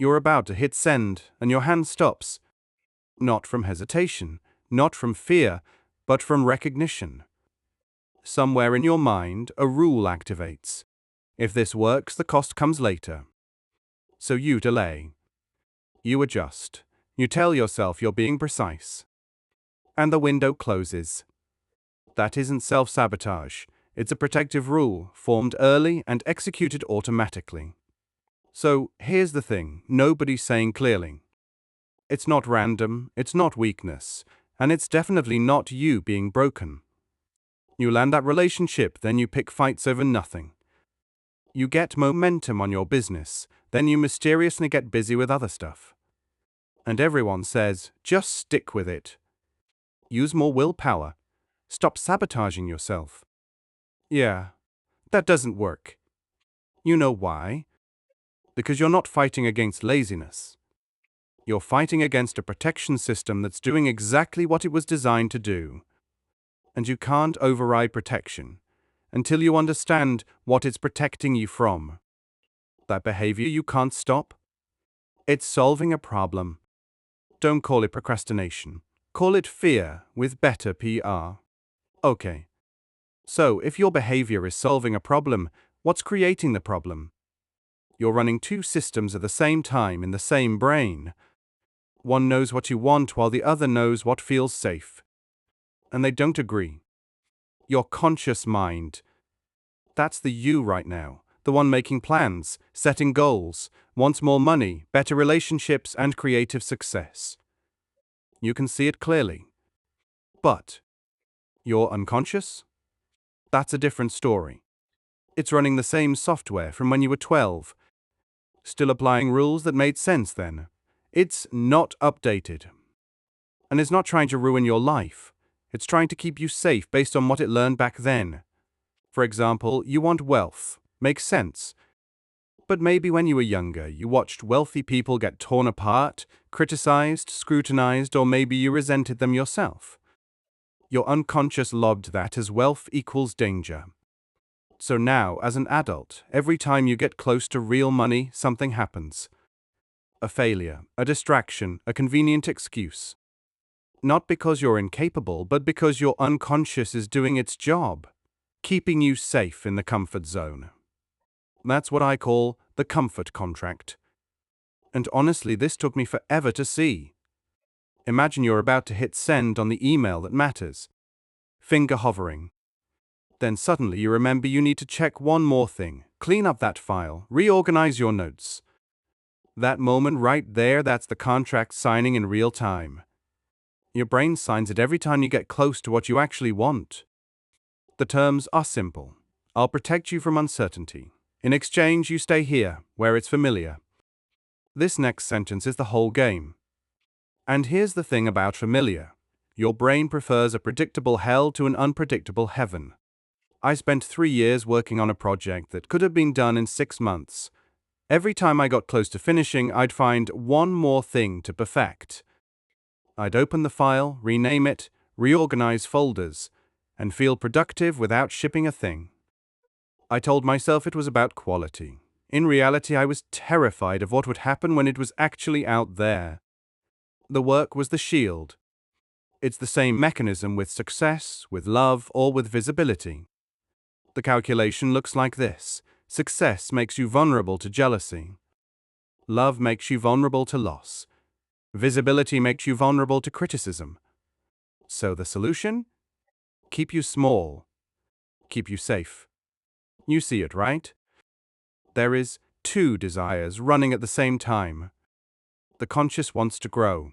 You're about to hit send, and your hand stops. Not from hesitation, not from fear, but from recognition. Somewhere in your mind, a rule activates. If this works, the cost comes later. So you delay. You adjust. You tell yourself you're being precise. And the window closes. That isn't self-sabotage. It's a protective rule, formed early and executed automatically. So, here's the thing, nobody's saying clearly. It's not random, it's not weakness, and it's definitely not you being broken. You land that relationship, then you pick fights over nothing. You get momentum on your business, then you mysteriously get busy with other stuff. And everyone says, just stick with it. Use more willpower. Stop sabotaging yourself. Yeah, that doesn't work. You know why? Because you're not fighting against laziness. You're fighting against a protection system that's doing exactly what it was designed to do. And you can't override protection until you understand what it's protecting you from. That behavior you can't stop? It's solving a problem. Don't call it procrastination. Call it fear with better PR. Okay. So, if your behavior is solving a problem, what's creating the problem? You're running two systems at the same time in the same brain. One knows what you want while the other knows what feels safe. And they don't agree. Your conscious mind. That's the you right now, the one making plans, setting goals, wants more money, better relationships, and creative success. You can see it clearly. But your unconscious? That's a different story. It's running the same software from when you were 12, still applying rules that made sense then. It's not updated. And it's not trying to ruin your life. It's trying to keep you safe based on what it learned back then. For example, you want wealth. Makes sense. But maybe when you were younger, you watched wealthy people get torn apart, criticized, scrutinized, or maybe you resented them yourself. Your unconscious lobbed that as wealth equals danger. So now, as an adult, every time you get close to real money, something happens. A failure, a distraction, a convenient excuse. Not because you're incapable, but because your unconscious is doing its job, keeping you safe in the comfort zone. That's what I call the comfort contract. And honestly, this took me forever to see. Imagine you're about to hit send on the email that matters. Finger hovering. Then suddenly you remember you need to check one more thing. Clean up that file. Reorganize your notes. That moment right there, that's the contract signing in real time. Your brain signs it every time you get close to what you actually want. The terms are simple. I'll protect you from uncertainty. In exchange, you stay here, where it's familiar. This next sentence is the whole game. And here's the thing about familiar. Your brain prefers a predictable hell to an unpredictable heaven. I spent 3 years working on a project that could have been done in 6 months. Every time I got close to finishing, I'd find one more thing to perfect. I'd open the file, rename it, reorganize folders, and feel productive without shipping a thing. I told myself it was about quality. In reality, I was terrified of what would happen when it was actually out there. The work was the shield. It's the same mechanism with success, with love, or with visibility. The calculation looks like this. Success makes you vulnerable to jealousy. Love makes you vulnerable to loss. Visibility makes you vulnerable to criticism. So the solution? Keep you small. Keep you safe. You see it, right? There is 2 desires running at the same time. The conscious wants to grow,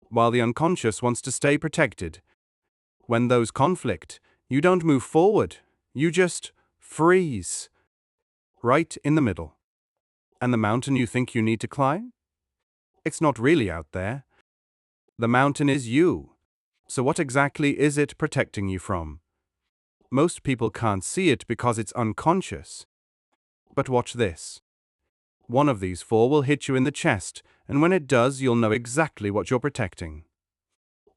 while the unconscious wants to stay protected. When those conflict, you don't move forward, you just freeze. Right in the middle. And the mountain you think you need to climb? It's not really out there. The mountain is you. So what exactly is it protecting you from? Most people can't see it because it's unconscious. But watch this. One of these 4 will hit you in the chest, and when it does, you'll know exactly what you're protecting.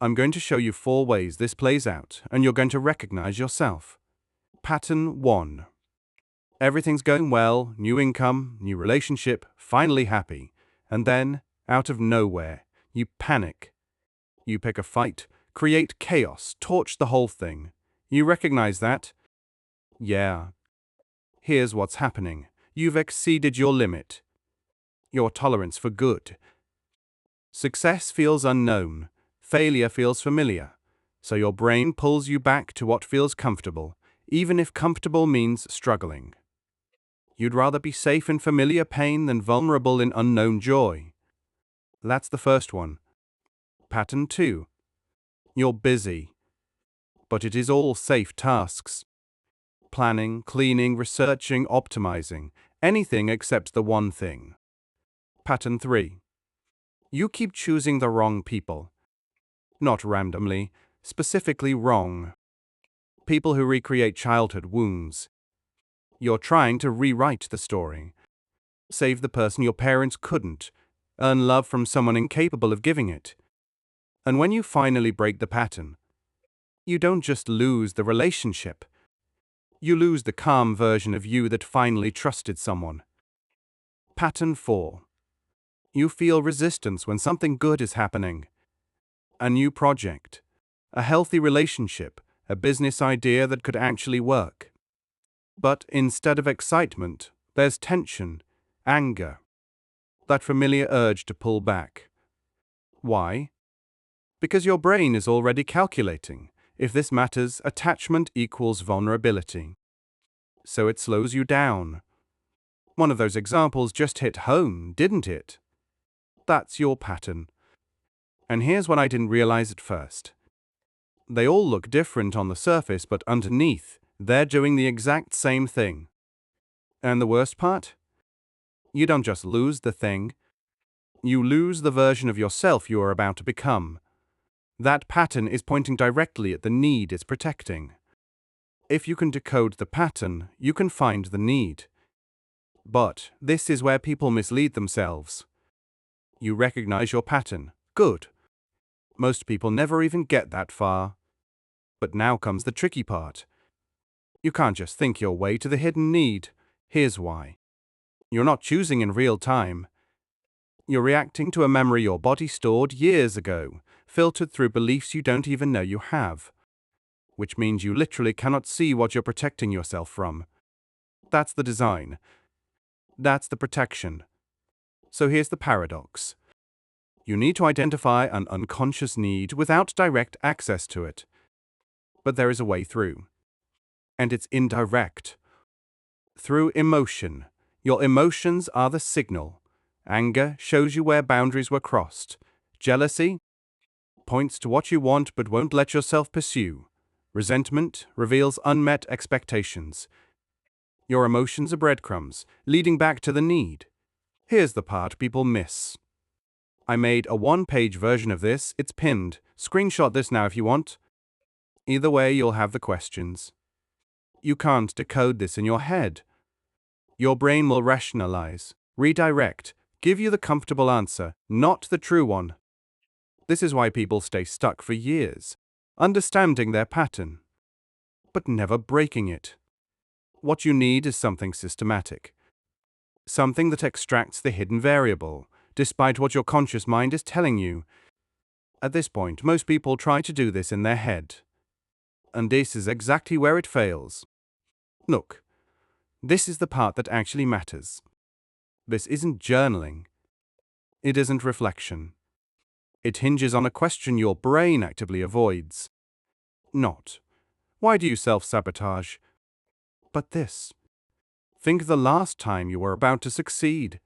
I'm going to show you 4 ways this plays out, and you're going to recognize yourself. Pattern 1. Everything's going well, new income, new relationship, finally happy. And then, out of nowhere, you panic. You pick a fight, create chaos, torch the whole thing. You recognize that? Yeah. Here's what's happening. You've exceeded your limit. Your tolerance for good. Success feels unknown. Failure feels familiar. So your brain pulls you back to what feels comfortable, even if comfortable means struggling. You'd rather be safe in familiar pain than vulnerable in unknown joy. That's the first one. Pattern 2. You're busy. But it is all safe tasks. Planning, cleaning, researching, optimizing. Anything except the one thing. Pattern 3. You keep choosing the wrong people. Not randomly, specifically wrong. People who recreate childhood wounds. You're trying to rewrite the story. Save the person your parents couldn't. Earn love from someone incapable of giving it. And when you finally break the pattern, you don't just lose the relationship. You lose the calm version of you that finally trusted someone. Pattern 4. You feel resistance when something good is happening. A new project, a healthy relationship, a business idea that could actually work. But instead of excitement, there's tension, anger, that familiar urge to pull back. Why? Because your brain is already calculating. If this matters, attachment equals vulnerability. So it slows you down. One of those examples just hit home, didn't it? That's your pattern. And here's what I didn't realize at first. They all look different on the surface, but underneath, they're doing the exact same thing. And the worst part? You don't just lose the thing, you lose the version of yourself you are about to become. That pattern is pointing directly at the need it's protecting. If you can decode the pattern, you can find the need. But this is where people mislead themselves. You recognize your pattern. Good. Most people never even get that far. But now comes the tricky part. You can't just think your way to the hidden need. Here's why. You're not choosing in real time. You're reacting to a memory your body stored years ago, filtered through beliefs you don't even know you have. Which means you literally cannot see what you're protecting yourself from. That's the design. That's the protection. So here's the paradox. You need to identify an unconscious need without direct access to it. But there is a way through. And it's indirect. Through emotion. Your emotions are the signal. Anger shows you where boundaries were crossed. Jealousy points to what you want but won't let yourself pursue. Resentment reveals unmet expectations. Your emotions are breadcrumbs, leading back to the need. Here's the part people miss. I made a one-page version of this. It's pinned. Screenshot this now if you want. Either way, you'll have the questions. You can't decode this in your head. Your brain will rationalize, redirect, give you the comfortable answer, not the true one. This is why people stay stuck for years, understanding their pattern, but never breaking it. What you need is something systematic. Something that extracts the hidden variable, despite what your conscious mind is telling you. At this point, most people try to do this in their head. And this is exactly where it fails. Look, this is the part that actually matters. This isn't journaling. It isn't reflection. It hinges on a question your brain actively avoids. Not, why do you self-sabotage? But this. Think of the last time you were about to succeed.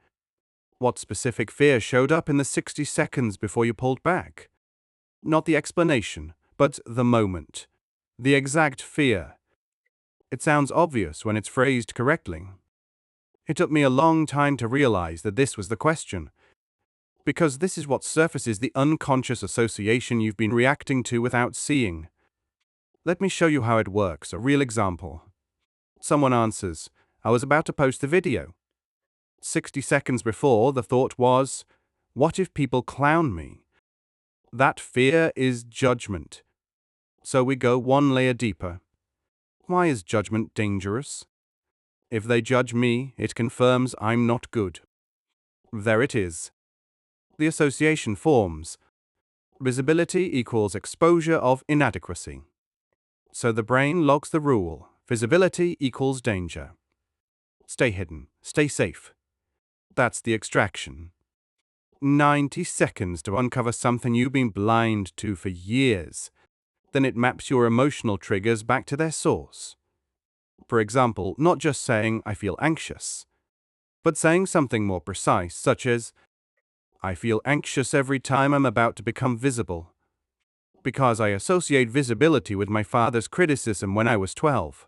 What specific fear showed up in the 60 seconds before you pulled back? Not the explanation, but the moment. The exact fear. It sounds obvious when it's phrased correctly. It took me a long time to realize that this was the question. Because this is what surfaces the unconscious association you've been reacting to without seeing. Let me show you how it works, a real example. Someone answers, I was about to post the video. 60 seconds before, the thought was, what if people clown me? That fear is judgment. So we go one layer deeper. Why is judgment dangerous? If they judge me, it confirms I'm not good. There it is. The association forms. Visibility equals exposure of inadequacy. So the brain logs the rule. Visibility equals danger. Stay hidden. Stay safe. That's the extraction. 90 seconds to uncover something you've been blind to for years. Then it maps your emotional triggers back to their source. For example, not just saying, I feel anxious, but saying something more precise, such as, I feel anxious every time I'm about to become visible, because I associate visibility with my father's criticism when I was 12.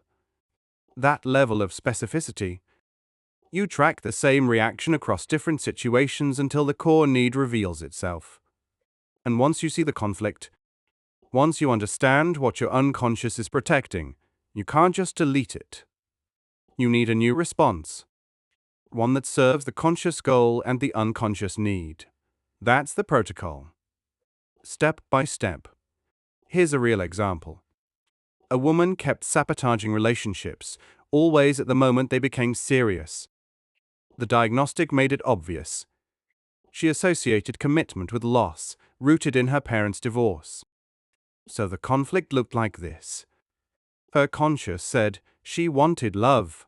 That level of specificity. You track the same reaction across different situations until the core need reveals itself. And once you see the conflict, once you understand what your unconscious is protecting, you can't just delete it. You need a new response, one that serves the conscious goal and the unconscious need. That's the protocol. Step by step. Here's a real example. A woman kept sabotaging relationships, always at the moment they became serious. The diagnostic made it obvious. She associated commitment with loss, rooted in her parents' divorce. So the conflict looked like this. Her conscious said she wanted love,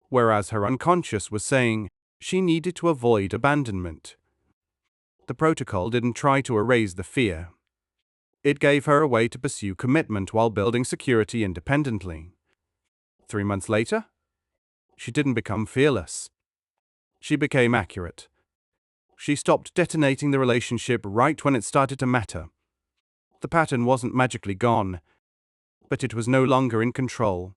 whereas her unconscious was saying she needed to avoid abandonment. The protocol didn't try to erase the fear. It gave her a way to pursue commitment while building security independently. 3 months later, she didn't become fearless. She became accurate. She stopped detonating the relationship right when it started to matter. The pattern wasn't magically gone, but it was no longer in control.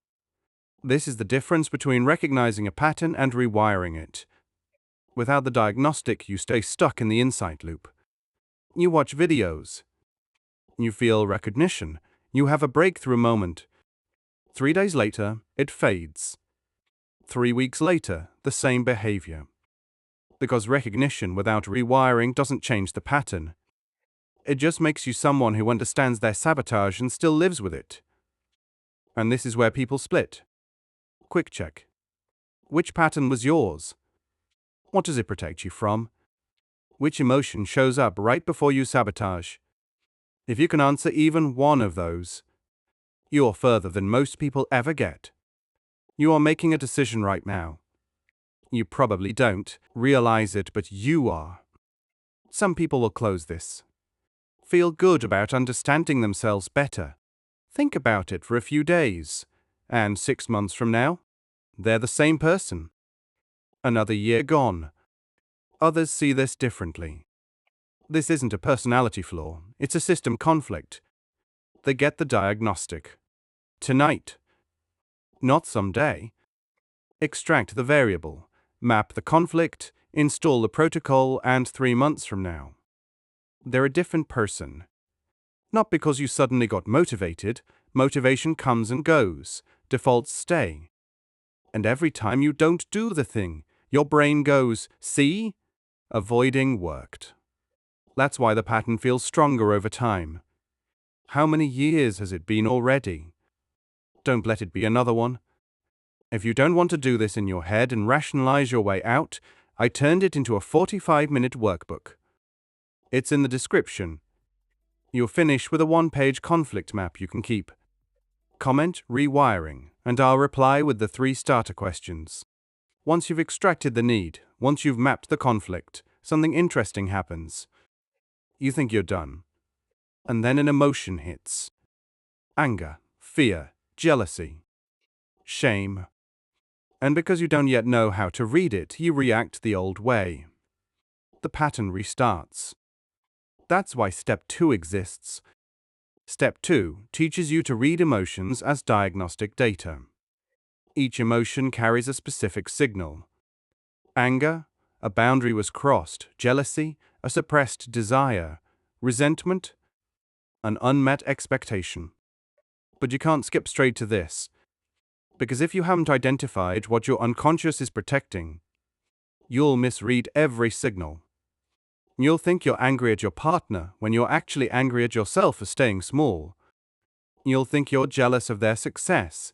This is the difference between recognizing a pattern and rewiring it. Without the diagnostic, you stay stuck in the insight loop. You watch videos. You feel recognition. You have a breakthrough moment. 3 days later, it fades. 3 weeks later, the same behavior. Because recognition without rewiring doesn't change the pattern. It just makes you someone who understands their sabotage and still lives with it. And this is where people split. Quick check. Which pattern was yours? What does it protect you from? Which emotion shows up right before you sabotage? If you can answer even one of those, you're further than most people ever get. You are making a decision right now. You probably don't realize it, but you are. Some people will close this. Feel good about understanding themselves better. Think about it for a few days, and 6 months from now, they're the same person. Another year gone. Others see this differently. This isn't a personality flaw, it's a system conflict. They get the diagnostic. Tonight. Not someday. Extract the variable, map the conflict, install the protocol, and 3 months from now, they're a different person. Not because you suddenly got motivated. Motivation comes and goes. Defaults stay. And every time you don't do the thing, your brain goes, see? Avoiding worked. That's why the pattern feels stronger over time. How many years has it been already? Don't let it be another one. If you don't want to do this in your head and rationalize your way out, I turned it into a 45-minute workbook. It's in the description. You'll finish with a 1-page conflict map you can keep. Comment rewiring, and I'll reply with the 3 starter questions. Once you've extracted the need, once you've mapped the conflict, something interesting happens. You think you're done. And then an emotion hits. Anger, fear, jealousy, shame. And because you don't yet know how to read it, you react the old way. The pattern restarts. That's why Step 2 exists. Step 2 teaches you to read emotions as diagnostic data. Each emotion carries a specific signal. Anger, a boundary was crossed. Jealousy, a suppressed desire. Resentment, an unmet expectation. But you can't skip straight to this, because if you haven't identified what your unconscious is protecting, you'll misread every signal. You'll think you're angry at your partner when you're actually angry at yourself for staying small. You'll think you're jealous of their success,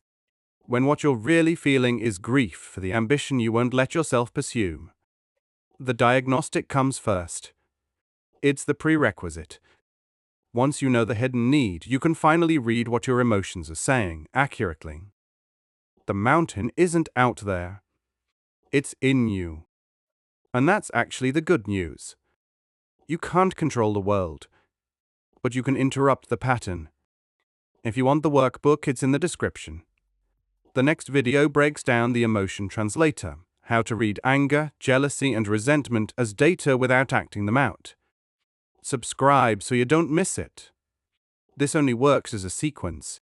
when what you're really feeling is grief for the ambition you won't let yourself pursue. The diagnostic comes first. It's the prerequisite. Once you know the hidden need, you can finally read what your emotions are saying accurately. The mountain isn't out there. It's in you. And that's actually the good news. You can't control the world, but you can interrupt the pattern. If you want the workbook, it's in the description. The next video breaks down the emotion translator, how to read anger, jealousy, and resentment as data without acting them out. Subscribe so you don't miss it. This only works as a sequence.